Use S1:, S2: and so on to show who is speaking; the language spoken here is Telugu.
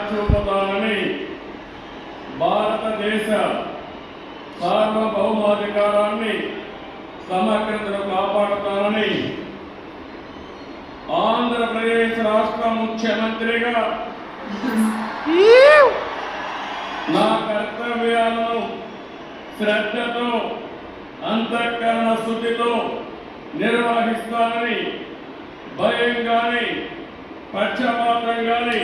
S1: చూపుతానని భారతదేశ సార్వభౌమాధికారాన్ని సమగ్రతను కాపాడుతానని ఆంధ్రప్రదేశ్ రాష్ట్ర ముఖ్యమంత్రిగా నా కర్తవ్యాలను శ్రద్ధతో అంతఃకరణ శుద్ధితో నిర్వహిస్తానని భయం కానీ పక్షపాతం కానీ